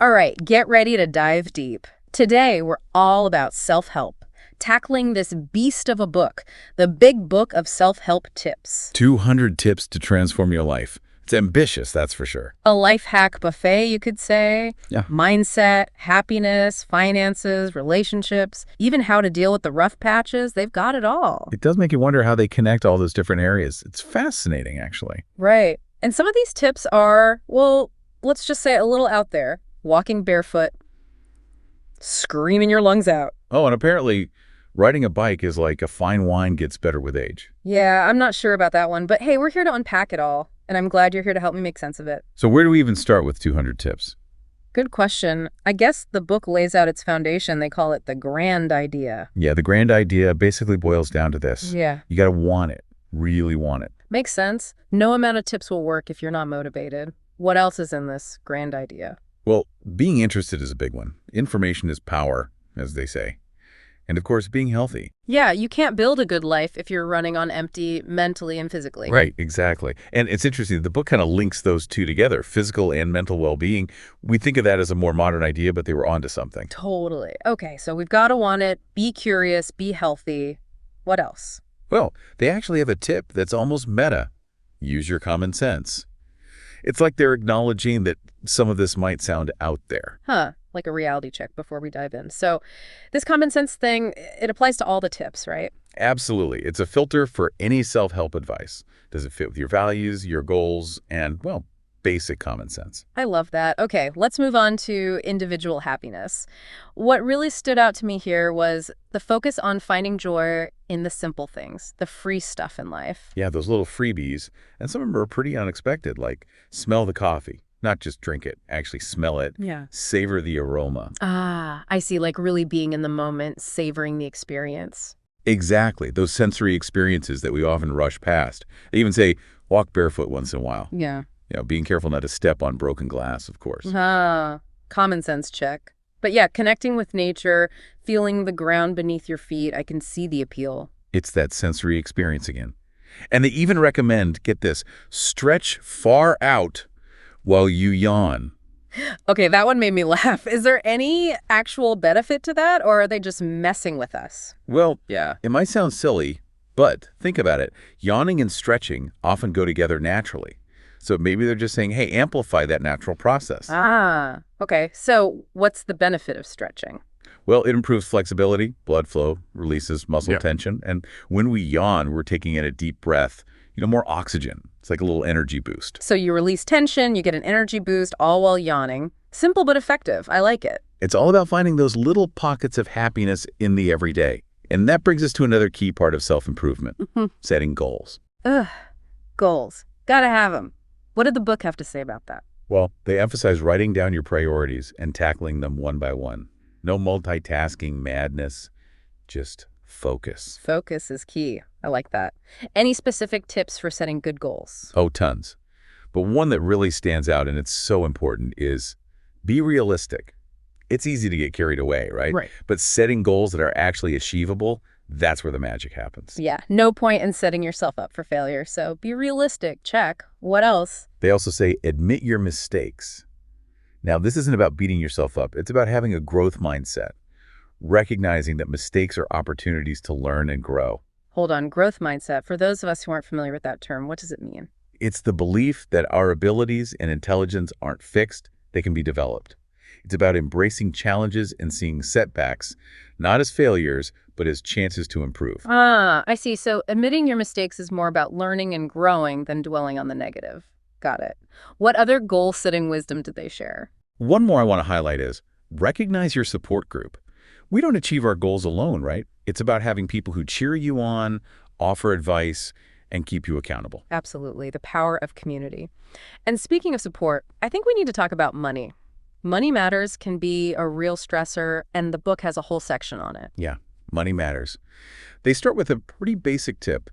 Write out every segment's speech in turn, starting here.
All right, get ready to dive deep. Today, we're all about self-help, tackling this beast of a book, the big book of self-help tips. 200 tips to transform your life. It's ambitious, that's for sure. A life hack buffet, you could say. Yeah. Mindset, happiness, finances, relationships, even how to deal with the rough patches. They've got it all. It does make you wonder how they connect all those different areas. It's fascinating, actually. Right. And some of these tips are, well, let's just say a little out there. Walking barefoot, screaming your lungs out. Oh, and apparently riding a bike is like a fine wine gets better with age. Yeah, I'm not sure about that one, but hey, we're here to unpack it all, and I'm glad you're here to help me make sense of it. So where do we even start with 200 tips? Good question. I guess the book lays out its foundation. They call it the grand idea. Yeah, the grand idea basically boils down to this. Yeah. You got to want it, really want it. Makes sense. No amount of tips will work if you're not motivated. What else is in this grand idea? Well, being interested is a big one. Information is power, as they say. And of course, being healthy. Yeah, you can't build a good life if you're running on empty mentally and physically. Right, exactly. And it's interesting, the book kind of links those two together, physical and mental well-being. We think of that as a more modern idea, but they were onto something. Totally. Okay, so we've got to want it, be curious, be healthy. What else? Well, they actually have a tip that's almost meta. Use your common sense. It's like they're acknowledging that some of this might sound out there. Huh, like a reality check before we dive in. So this common sense thing, it applies to all the tips, right? Absolutely. It's a filter for any self-help advice. Does it fit with your values, your goals, and, well, basic common sense? I love that. Okay, let's move on to individual happiness. What really stood out to me here was the focus on finding joy in the simple things, the free stuff in life. Yeah, those little freebies, and some of them are pretty unexpected, like smell the coffee. Not just drink it, actually smell it. Yeah. Savor the aroma. Ah, I see, like really being in the moment, savoring the experience. Exactly, those sensory experiences that we often rush past. They even say, walk barefoot once in a while. Yeah. Being careful not to step on broken glass, of course. Ah, common sense check. But yeah, connecting with nature, feeling the ground beneath your feet, I can see the appeal. It's that sensory experience again. And they even recommend, get this, stretch far out while you yawn. Okay, that one made me laugh. Is there any actual benefit to that, or are they just messing with us? Well, Yeah. it might sound silly, but think about it. Yawning and stretching often go together naturally. So maybe they're just saying, hey, amplify that natural process. Ah, okay. So what's the benefit of stretching? Well, it improves flexibility, blood flow, releases muscle Yeah. tension. And when we yawn, we're taking in a deep breath, more oxygen. It's like a little energy boost. So you release tension, you get an energy boost, all while yawning. Simple but effective. I like it. It's all about finding those little pockets of happiness in the everyday. And that brings us to another key part of self-improvement, setting goals. Ugh, goals. Gotta have them. What did the book have to say about that? Well, they emphasize writing down your priorities and tackling them one by one. No multitasking madness, just focus. Focus is key. I like that. Any specific tips for setting good goals? Oh, tons. But one that really stands out, and it's so important, is be realistic. It's easy to get carried away, right? Right. But setting goals that are actually achievable, that's where the magic happens. Yeah, no point in setting yourself up for failure. So be realistic. Check. What else? They also say admit your mistakes. Now, this isn't about beating yourself up. It's about having a growth mindset, recognizing that mistakes are opportunities to learn and grow. Hold on. Growth mindset. For those of us who aren't familiar with that term, what does it mean? It's the belief that our abilities and intelligence aren't fixed, they can be developed. It's about embracing challenges and seeing setbacks, not as failures, but as chances to improve. Ah, I see. So admitting your mistakes is more about learning and growing than dwelling on the negative. Got it. What other goal-setting wisdom did they share? One more I want to highlight is recognize your support group. We don't achieve our goals alone, right? It's about having people who cheer you on, offer advice, and keep you accountable. Absolutely. The power of community. And speaking of support, I think we need to talk about money. Money matters can be a real stressor, and the book has a whole section on it. Yeah, money matters. They start with a pretty basic tip.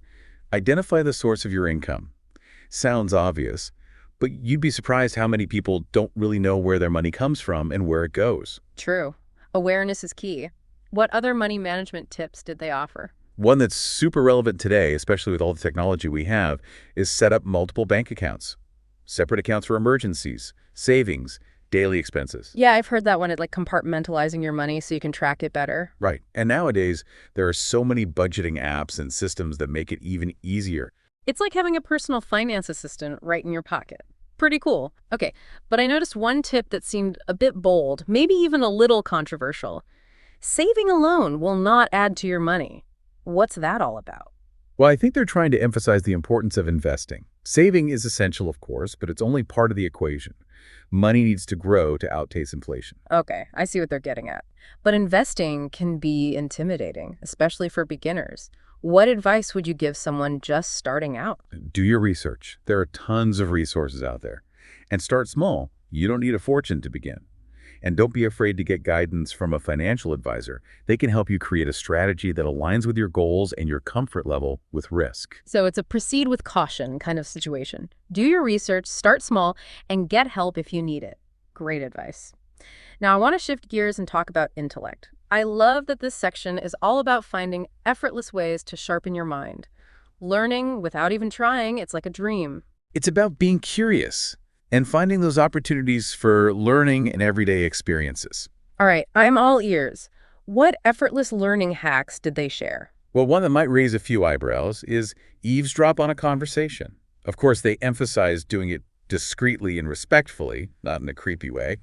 Identify the source of your income. Sounds obvious, but you'd be surprised how many people don't really know where their money comes from and where it goes. True. Awareness is key. What other money management tips did they offer? One that's super relevant today, especially with all the technology we have, is set up multiple bank accounts. Separate accounts for emergencies, savings, daily expenses. Yeah, I've heard that one, like compartmentalizing your money so you can track it better. Right. And nowadays, there are so many budgeting apps and systems that make it even easier. It's like having a personal finance assistant right in your pocket. Pretty cool. Okay, but I noticed one tip that seemed a bit bold, maybe even a little controversial. Saving alone will not add to your money. What's that all about? Well, I think they're trying to emphasize the importance of investing. Saving is essential, of course, but it's only part of the equation. Money needs to grow to outpace inflation. Okay, I see what they're getting at. But investing can be intimidating, especially for beginners. What advice would you give someone just starting out? Do your research. There are tons of resources out there. And start small. You don't need a fortune to begin. And don't be afraid to get guidance from a financial advisor. They can help you create a strategy that aligns with your goals and your comfort level with risk. So it's a proceed with caution kind of situation. Do your research, start small, and get help if you need it. Great advice. Now I want to shift gears and talk about intellect. I love that this section is all about finding effortless ways to sharpen your mind. Learning without even trying, it's like a dream. It's about being curious and finding those opportunities for learning and everyday experiences. All right, I'm all ears. What effortless learning hacks did they share? Well, one that might raise a few eyebrows is eavesdrop on a conversation. Of course, they emphasize doing it discreetly and respectfully, not in a creepy way.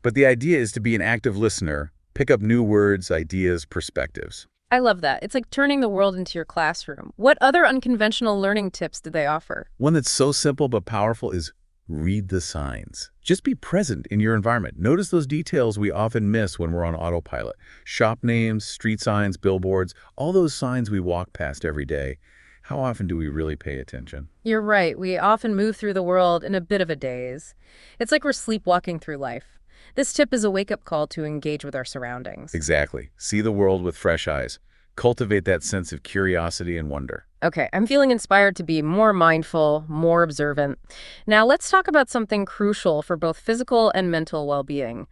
But the idea is to be an active listener, pick up new words, ideas, perspectives. I love that. It's like turning the world into your classroom. What other unconventional learning tips did they offer? One that's so simple but powerful is read the signs. Just be present in your environment. Notice those details we often miss when we're on autopilot. Shop names, street signs, billboards, all those signs we walk past every day. How often do we really pay attention? You're right. We often move through the world in a bit of a daze. It's like we're sleepwalking through life. This tip is a wake-up call to engage with our surroundings. Exactly. See the world with fresh eyes. Cultivate that sense of curiosity and wonder. Okay, I'm feeling inspired to be more mindful, more observant. Now let's talk about something crucial for both physical and mental well-being.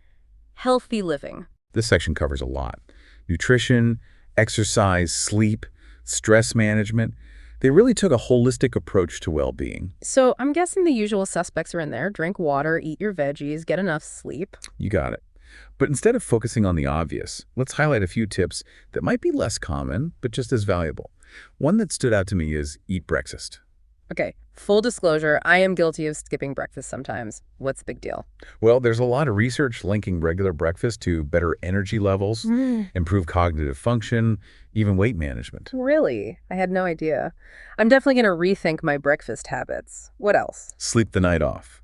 Healthy living. This section covers a lot. Nutrition, exercise, sleep, stress management. They really took a holistic approach to well-being. So I'm guessing the usual suspects are in there. Drink water, eat your veggies, get enough sleep. You got it. But instead of focusing on the obvious, let's highlight a few tips that might be less common, but just as valuable. One that stood out to me is eat breakfast. Okay, full disclosure, I am guilty of skipping breakfast sometimes. What's the big deal? Well, there's a lot of research linking regular breakfast to better energy levels, improve cognitive function, even weight management. Really? I had no idea. I'm definitely going to rethink my breakfast habits. What else? Sleep the night off.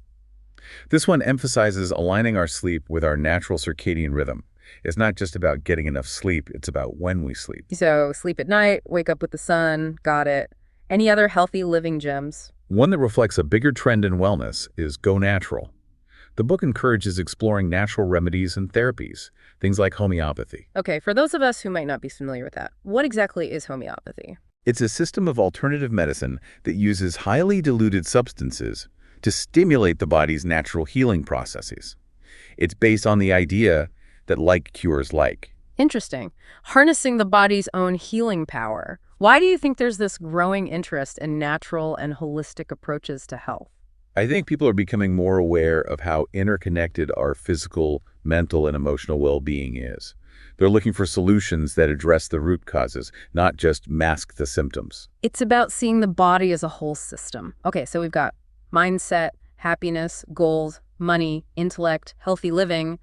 This one emphasizes aligning our sleep with our natural circadian rhythm. It's not just about getting enough sleep, it's about when we sleep. So sleep at night, wake up with the sun, got it. Any other healthy living gems? One that reflects a bigger trend in wellness is Go Natural. The book encourages exploring natural remedies and therapies, things like homeopathy. Okay, for those of us who might not be familiar with that, what exactly is homeopathy? It's a system of alternative medicine that uses highly diluted substances to stimulate the body's natural healing processes. It's based on the idea that like cures like. Interesting. Harnessing the body's own healing power. Why do you think there's this growing interest in natural and holistic approaches to health? I think people are becoming more aware of how interconnected our physical, mental, and emotional well-being is. They're looking for solutions that address the root causes, not just mask the symptoms. It's about seeing the body as a whole system. Okay, so we've got mindset, happiness, goals, money, intellect, healthy living.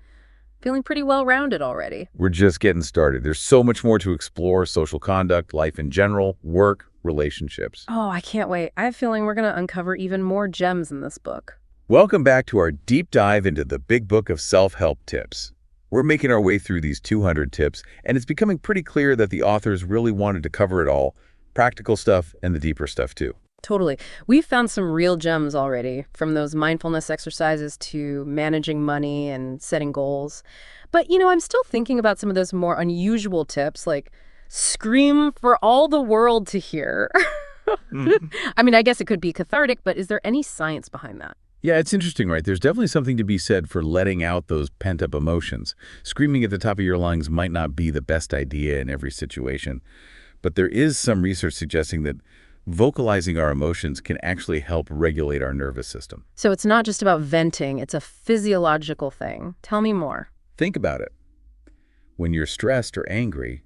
Feeling pretty well-rounded already. We're just getting started. There's so much more to explore: social conduct, life in general, work, relationships. Oh, I can't wait. I have a feeling we're going to uncover even more gems in this book. Welcome back to our deep dive into the big book of self-help tips. We're making our way through these 200 tips, and it's becoming pretty clear that the authors really wanted to cover it all, practical stuff and the deeper stuff too. Totally. We've found some real gems already, from those mindfulness exercises to managing money and setting goals. But, I'm still thinking about some of those more unusual tips, like scream for all the world to hear. I mean, I guess it could be cathartic, but is there any science behind that? Yeah, it's interesting, right? There's definitely something to be said for letting out those pent-up emotions. Screaming at the top of your lungs might not be the best idea in every situation, but there is some research suggesting that Vocalizing our emotions can actually help regulate our nervous system. So it's not just about venting, it's a physiological thing. Tell me more. Think about it. When you're stressed or angry,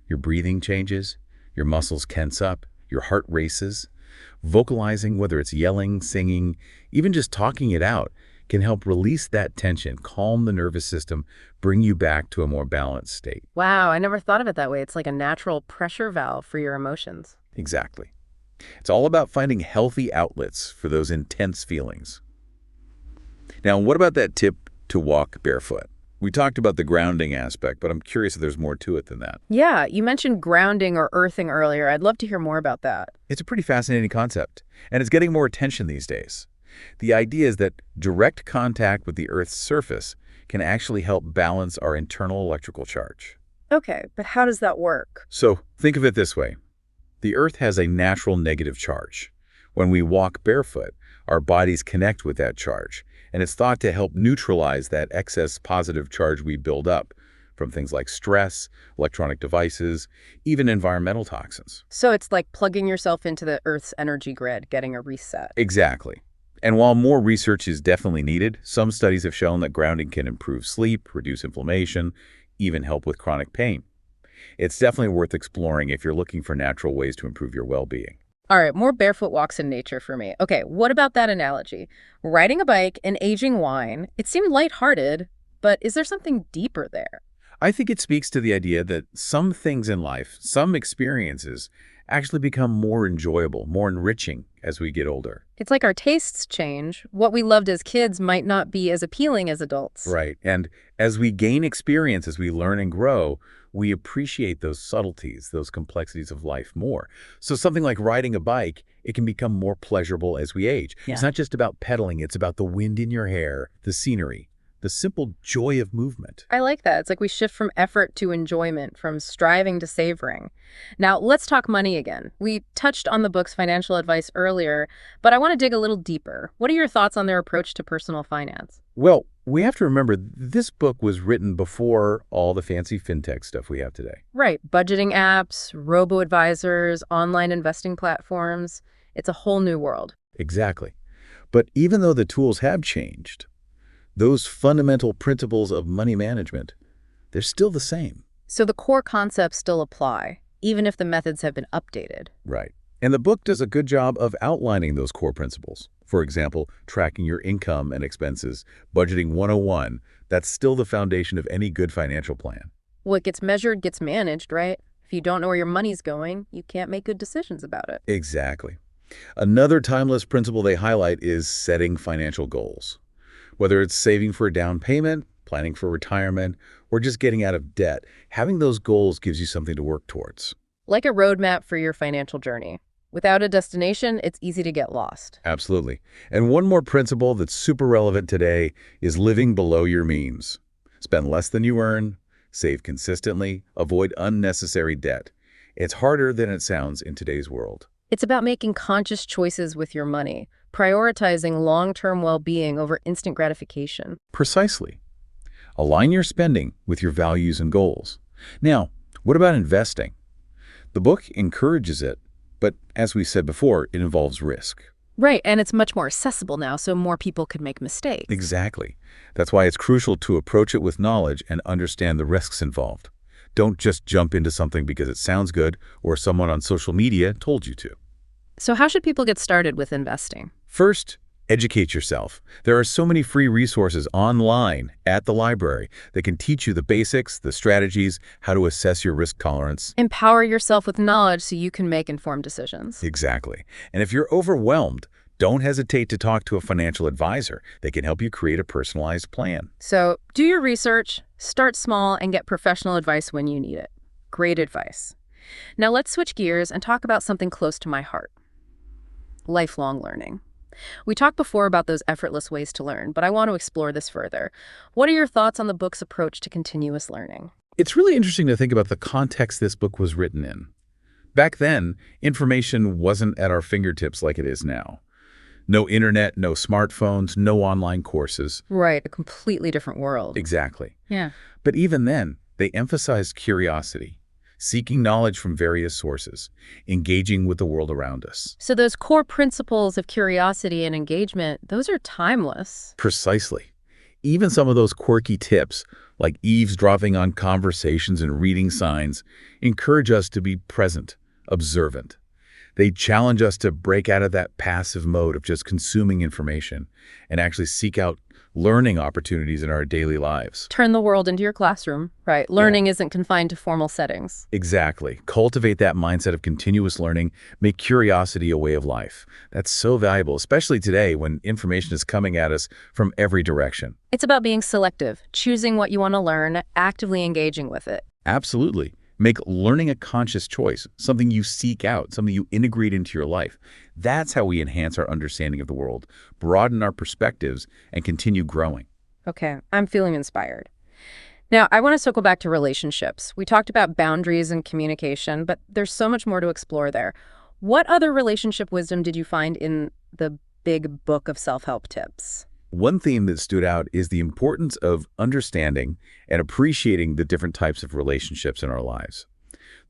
your breathing changes, your muscles tense up, your heart races. Vocalizing, whether it's yelling, singing, even just talking it out, can help release that tension, calm the nervous system, bring you back to a more balanced state. Wow, I never thought of it that way. It's like a natural pressure valve for your emotions. Exactly. It's all about finding healthy outlets for those intense feelings. Now, what about that tip to walk barefoot? We talked about the grounding aspect, but I'm curious if there's more to it than that. Yeah, you mentioned grounding or earthing earlier. I'd love to hear more about that. It's a pretty fascinating concept, and it's getting more attention these days. The idea is that direct contact with the Earth's surface can actually help balance our internal electrical charge. Okay, but how does that work? So think of it this way. The Earth has a natural negative charge. When we walk barefoot, our bodies connect with that charge, and it's thought to help neutralize that excess positive charge we build up from things like stress, electronic devices, even environmental toxins. So it's like plugging yourself into the Earth's energy grid, getting a reset. Exactly. And while more research is definitely needed, some studies have shown that grounding can improve sleep, reduce inflammation, even help with chronic pain. It's definitely worth exploring if you're looking for natural ways to improve your well-being. All right, more barefoot walks in nature for me. Okay, what about that analogy? Riding a bike and aging wine, it seemed lighthearted, but is there something deeper there? I think it speaks to the idea that some things in life, some experiences, actually become more enjoyable, more enriching as we get older. It's like our tastes change. What we loved as kids might not be as appealing as adults. Right. And as we gain experience, as we learn and grow, we appreciate those subtleties, those complexities of life more. So something like riding a bike, it can become more pleasurable as we age. Yeah. It's not just about pedaling, it's about the wind in your hair, the scenery, the simple joy of movement. I like that. It's like we shift from effort to enjoyment, from striving to savoring. Now, let's talk money again. We touched on the book's financial advice earlier, but I want to dig a little deeper. What are your thoughts on their approach to personal finance? Well, we have to remember this book was written before all the fancy fintech stuff we have today. Right. Budgeting apps, robo-advisors, online investing platforms. It's a whole new world. Exactly. But even though the tools have changed, those fundamental principles of money management, they're still the same. So the core concepts still apply, even if the methods have been updated. Right. And the book does a good job of outlining those core principles. For example, tracking your income and expenses, budgeting 101, that's still the foundation of any good financial plan. What gets measured gets managed, right? If you don't know where your money's going, you can't make good decisions about it. Exactly. Another timeless principle they highlight is setting financial goals. Whether it's saving for a down payment, planning for retirement, or just getting out of debt, having those goals gives you something to work towards. Like a roadmap for your financial journey. Without a destination, it's easy to get lost. Absolutely. And one more principle that's super relevant today is living below your means. Spend less than you earn, save consistently, avoid unnecessary debt. It's harder than it sounds in today's world. It's about making conscious choices with your money, prioritizing long-term well-being over instant gratification. Precisely. Align your spending with your values and goals. Now, what about investing? The book encourages it, but as we said before, it involves risk. Right, and it's much more accessible now, so more people could make mistakes. Exactly. That's why it's crucial to approach it with knowledge and understand the risks involved. Don't just jump into something because it sounds good or someone on social media told you to. So how should people get started with investing? First, educate yourself. There are so many free resources online at the library that can teach you the basics, the strategies, how to assess your risk tolerance. Empower yourself with knowledge so you can make informed decisions. Exactly. And if you're overwhelmed, don't hesitate to talk to a financial advisor. They can help you create a personalized plan. So do your research, start small, and get professional advice when you need it. Great advice. Now let's switch gears and talk about something close to my heart. Lifelong learning. We talked before about those effortless ways to learn, but I want to explore this further. What are your thoughts on the book's approach to continuous learning? It's really interesting to think about the context this book was written in. Back then, information wasn't at our fingertips like it is now. No internet, no smartphones, no online courses. Right, a completely different world. Exactly. Yeah. But even then, they emphasized curiosity, seeking knowledge from various sources, engaging with the world around us. So those core principles of curiosity and engagement, those are timeless. Precisely. Even some of those quirky tips, like eavesdropping on conversations and reading signs, encourage us to be present, observant. They challenge us to break out of that passive mode of just consuming information and actually seek out learning opportunities in our daily lives. Turn the world into your classroom, right? Learning isn't confined to formal settings. Exactly. Cultivate that mindset of continuous learning. Make curiosity a way of life. That's so valuable, especially today when information is coming at us from every direction. It's about being selective, choosing what you want to learn, actively engaging with it. Absolutely. Make learning a conscious choice, something you seek out, something you integrate into your life. That's how we enhance our understanding of the world, broaden our perspectives, and continue growing. Okay, I'm feeling inspired. Now, I want to circle back to relationships. We talked about boundaries and communication, but there's so much more to explore there. What other relationship wisdom did you find in the big book of self-help tips? One theme that stood out is the importance of understanding and appreciating the different types of relationships in our lives.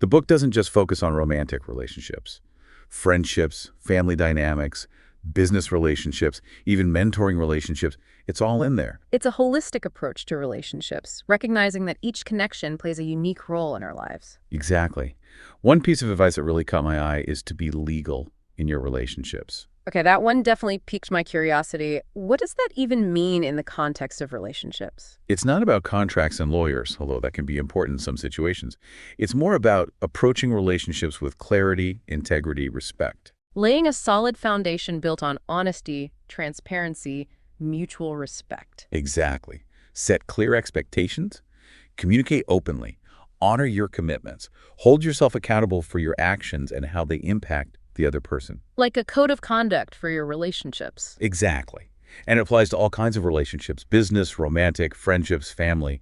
The book doesn't just focus on romantic relationships. Friendships, family dynamics, business relationships, even mentoring relationships, it's all in there. It's a holistic approach to relationships, recognizing that each connection plays a unique role in our lives. Exactly. One piece of advice that really caught my eye is to be legal in your relationships. Okay, that one definitely piqued my curiosity. What does that even mean in the context of relationships? It's not about contracts and lawyers, although that can be important in some situations. It's more about approaching relationships with clarity, integrity, respect. Laying a solid foundation built on honesty, transparency, mutual respect. Exactly. Set clear expectations, communicate openly, honor your commitments, hold yourself accountable for your actions and how they impact the other person. Like a code of conduct for your relationships. Exactly. And it applies to all kinds of relationships, business, romantic, friendships, family.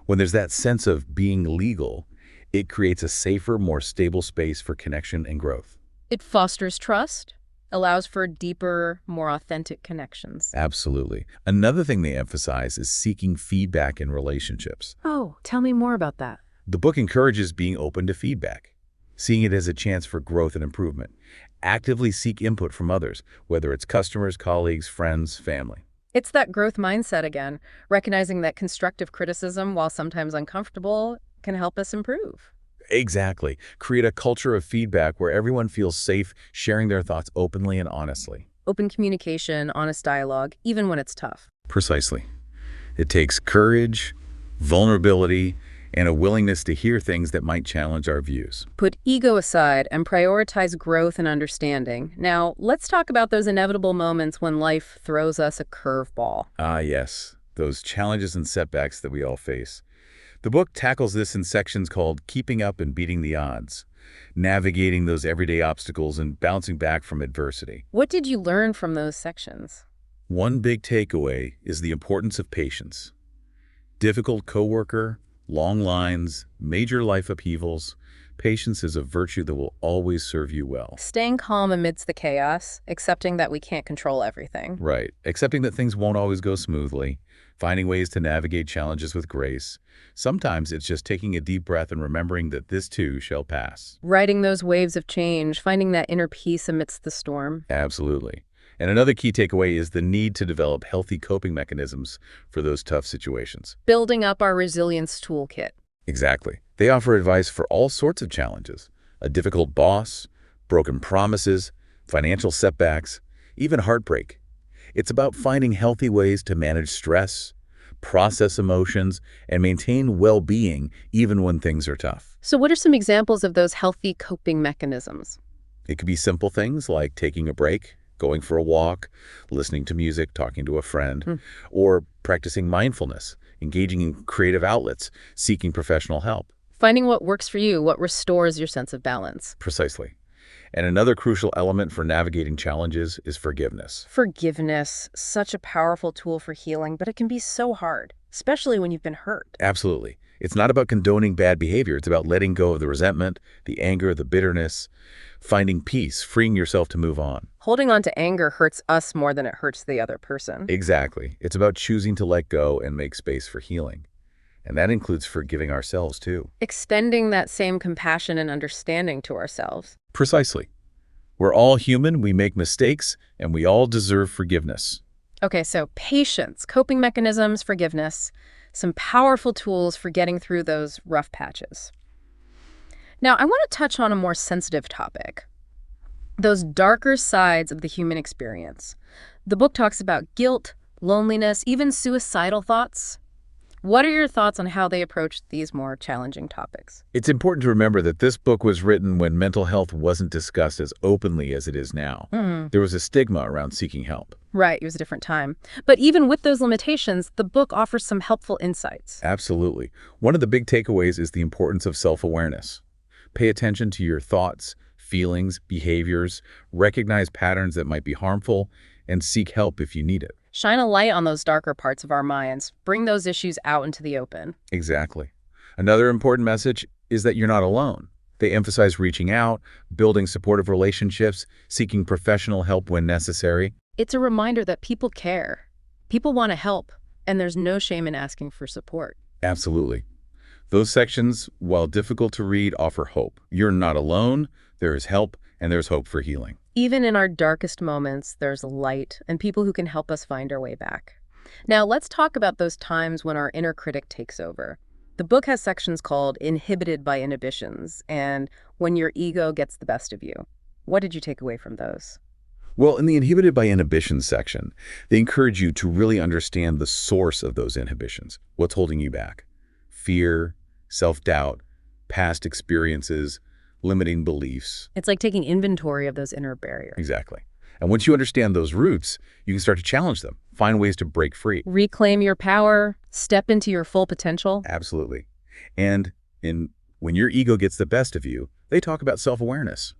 When there's that sense of being legal, it creates a safer, more stable space for connection and growth. It fosters trust, allows for deeper, more authentic connections. Absolutely. Another thing they emphasize is seeking feedback in relationships. Oh, tell me more about that. The book encourages being open to feedback, seeing it as a chance for growth and improvement. Actively seek input from others, whether it's customers, colleagues, friends, family. It's that growth mindset again, recognizing that constructive criticism, while sometimes uncomfortable, can help us improve. Exactly. Create a culture of feedback where everyone feels safe sharing their thoughts openly and honestly. Open communication, honest dialogue, even when it's tough. Precisely. It takes courage, vulnerability, and a willingness to hear things that might challenge our views. Put ego aside and prioritize growth and understanding. Now, let's talk about those inevitable moments when life throws us a curveball. Ah, yes. Those challenges and setbacks that we all face. The book tackles this in sections called Keeping Up and Beating the Odds, navigating those everyday obstacles and bouncing back from adversity. What did you learn from those sections? One big takeaway is the importance of patience. Difficult coworker, long lines, major life upheavals. Patience is a virtue that will always serve you well. Staying calm amidst the chaos, accepting that we can't control everything. Right. Accepting that things won't always go smoothly, finding ways to navigate challenges with grace. Sometimes it's just taking a deep breath and remembering that this too shall pass. Riding those waves of change, finding that inner peace amidst the storm. Absolutely. And another key takeaway is the need to develop healthy coping mechanisms for those tough situations. Building up our resilience toolkit. Exactly. They offer advice for all sorts of challenges. A difficult boss, broken promises, financial setbacks, even heartbreak. It's about finding healthy ways to manage stress, process emotions, and maintain well-being even when things are tough. So what are some examples of those healthy coping mechanisms? It could be simple things like taking a break, going for a walk, listening to music, talking to a friend, or practicing mindfulness, engaging in creative outlets, seeking professional help. Finding what works for you, what restores your sense of balance. Precisely. And another crucial element for navigating challenges is forgiveness. Forgiveness, such a powerful tool for healing, but it can be so hard, especially when you've been hurt. Absolutely. It's not about condoning bad behavior. It's about letting go of the resentment, the anger, the bitterness, finding peace, freeing yourself to move on. Holding on to anger hurts us more than it hurts the other person. Exactly. It's about choosing to let go and make space for healing. And that includes forgiving ourselves, too. Extending that same compassion and understanding to ourselves. Precisely. We're all human, we make mistakes, and we all deserve forgiveness. Okay, so patience, coping mechanisms, forgiveness, some powerful tools for getting through those rough patches. Now, I want to touch on a more sensitive topic, those darker sides of the human experience. The book talks about guilt, loneliness, even suicidal thoughts. What are your thoughts on how they approach these more challenging topics? It's important to remember that this book was written when mental health wasn't discussed as openly as it is now. There was a stigma around seeking help. Right, it was a different time. But even with those limitations, the book offers some helpful insights. Absolutely. One of the big takeaways is the importance of self-awareness. Pay attention to your thoughts, feelings, behaviors, recognize patterns that might be harmful, and seek help if you need it. Shine a light on those darker parts of our minds. Bring those issues out into the open. Exactly. Another important message is that you're not alone. They emphasize reaching out, building supportive relationships, seeking professional help when necessary. It's a reminder that people care. People want to help, and there's no shame in asking for support. Absolutely. Those sections, while difficult to read, offer hope. You're not alone, there is help, and there's hope for healing. Even in our darkest moments, there's light and people who can help us find our way back. Now, let's talk about those times when our inner critic takes over. The book has sections called Inhibited by Inhibitions and When Your Ego Gets the Best of You. What did you take away from those? Well, in the Inhibited by Inhibitions section, they encourage you to really understand the source of those inhibitions. What's holding you back? Fear, self-doubt, past experiences, limiting beliefs. It's like taking inventory of those inner barriers. Exactly. And once you understand those roots, you can start to challenge them, find ways to break free. Reclaim your power, step into your full potential. Absolutely. And when your ego gets the best of you, they talk about self-awareness.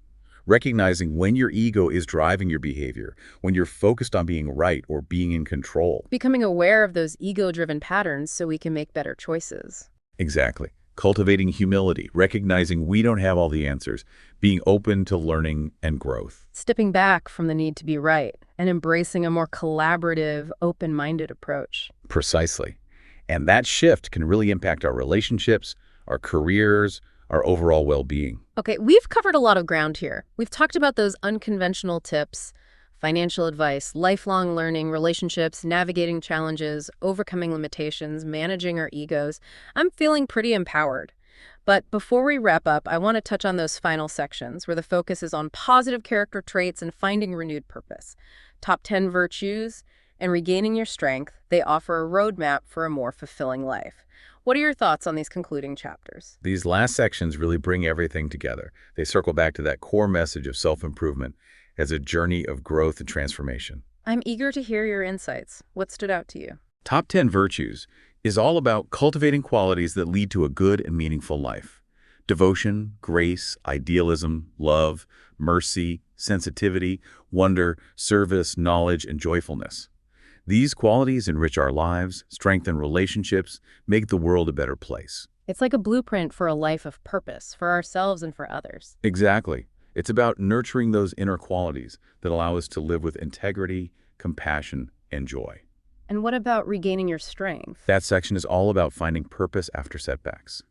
Recognizing when your ego is driving your behavior, when you're focused on being right or being in control. Becoming aware of those ego-driven patterns so we can make better choices. Exactly. Cultivating humility, recognizing we don't have all the answers, being open to learning and growth. Stepping back from the need to be right and embracing a more collaborative, open-minded approach. Precisely. And that shift can really impact our relationships, our careers, our overall well-being. Okay, we've covered a lot of ground here. We've talked about those unconventional tips, financial advice, lifelong learning, relationships, navigating challenges, overcoming limitations, managing our egos. I'm feeling pretty empowered. But before we wrap up, I want to touch on those final sections where the focus is on positive character traits and finding renewed purpose. Top 10 virtues and regaining your strength. They offer a roadmap for a more fulfilling life. What are your thoughts on these concluding chapters? These last sections really bring everything together. They circle back to that core message of self-improvement as a journey of growth and transformation. I'm eager to hear your insights. What stood out to you? Top 10 Virtues is all about cultivating qualities that lead to a good and meaningful life. Devotion, grace, idealism, love, mercy, sensitivity, wonder, service, knowledge, and joyfulness. These qualities enrich our lives, strengthen relationships, make the world a better place. It's like a blueprint for a life of purpose, for ourselves and for others. Exactly. It's about nurturing those inner qualities that allow us to live with integrity, compassion, and joy. And what about regaining your strength? That section is all about finding purpose after setbacks.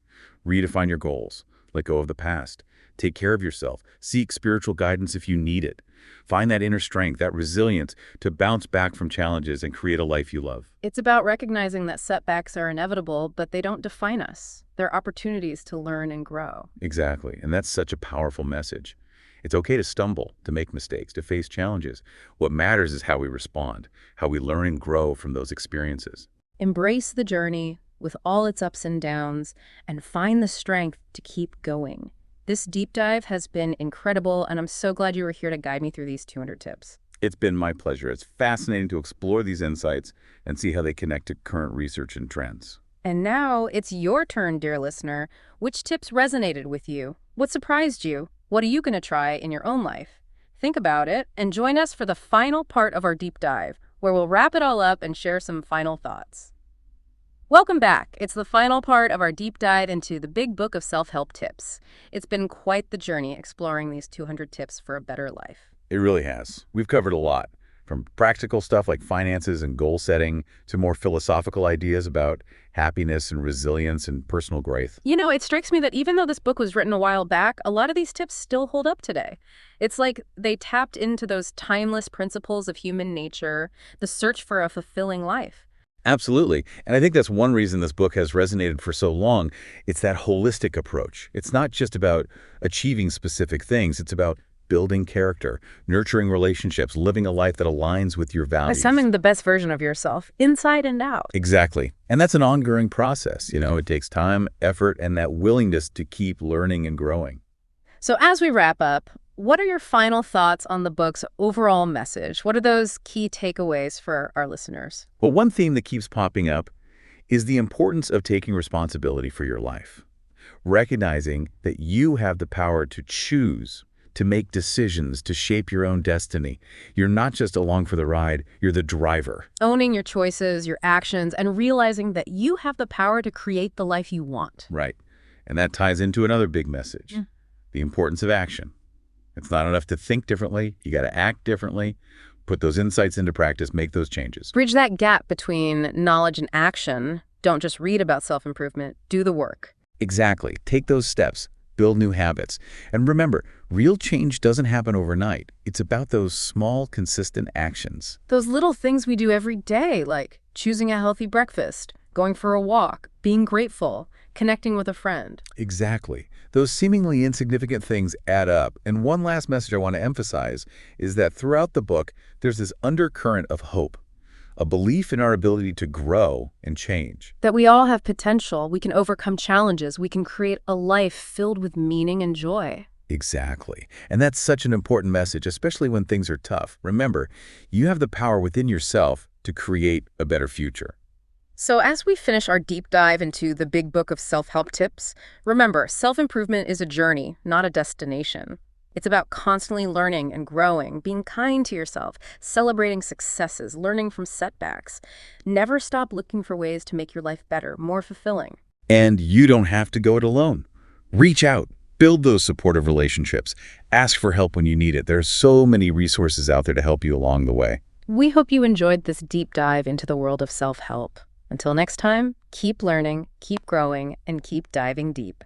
Redefine your goals. Let go of the past. Take care of yourself. Seek spiritual guidance if you need it. Find that inner strength, that resilience to bounce back from challenges and create a life you love. It's about recognizing that setbacks are inevitable, but they don't define us. They're opportunities to learn and grow. Exactly. And that's such a powerful message. It's okay to stumble, to make mistakes, to face challenges. What matters is how we respond, how we learn and grow from those experiences. Embrace the journey with all its ups and downs and find the strength to keep going. This deep dive has been incredible, and I'm so glad you were here to guide me through these 200 tips. It's been my pleasure. It's fascinating to explore these insights and see how they connect to current research and trends. And now it's your turn, dear listener. Which tips resonated with you? What surprised you? What are you going to try in your own life? Think about it and join us for the final part of our deep dive, where we'll wrap it all up and share some final thoughts. Welcome back. It's the final part of our deep dive into the big book of self-help tips. It's been quite the journey exploring these 200 tips for a better life. It really has. We've covered a lot. from practical stuff like finances and goal setting to more philosophical ideas about happiness and resilience and personal growth. You know, it strikes me that even though this book was written a while back, a lot of these tips still hold up today. It's like they tapped into those timeless principles of human nature, the search for a fulfilling life. Absolutely. And I think that's one reason this book has resonated for so long. It's that holistic approach. It's not just about achieving specific things. It's about building character, nurturing relationships, living a life that aligns with your values. Becoming the best version of yourself, inside and out. Exactly. And that's an ongoing process. It takes time, effort, and that willingness to keep learning and growing. So as we wrap up, what are your final thoughts on the book's overall message? What are those key takeaways for our listeners? Well, one theme that keeps popping up is the importance of taking responsibility for your life, recognizing that you have the power to choose, to make decisions, to shape your own destiny. You're not just along for the ride, you're the driver. Owning your choices, your actions, and realizing that you have the power to create the life you want. Right. And that ties into another big message, the importance of action. It's not enough to think differently. You got to act differently, put those insights into practice, make those changes. Bridge that gap between knowledge and action. Don't just read about self-improvement, do the work. Exactly. Take those steps, build new habits. And remember, real change doesn't happen overnight. It's about those small, consistent actions. Those little things we do every day, like choosing a healthy breakfast, going for a walk, being grateful, connecting with a friend. Exactly. Those seemingly insignificant things add up. And one last message I want to emphasize is that throughout the book, there's this undercurrent of hope, a belief in our ability to grow and change. That we all have potential, we can overcome challenges, we can create a life filled with meaning and joy. Exactly. And that's such an important message, especially when things are tough. Remember, you have the power within yourself to create a better future. So as we finish our deep dive into the big book of self-help tips, remember, self-improvement is a journey, not a destination. It's about constantly learning and growing, being kind to yourself, celebrating successes, learning from setbacks. Never stop looking for ways to make your life better, more fulfilling. And you don't have to go it alone. Reach out, build those supportive relationships, ask for help when you need it. There are so many resources out there to help you along the way. We hope you enjoyed this deep dive into the world of self-help. Until next time, keep learning, keep growing, and keep diving deep.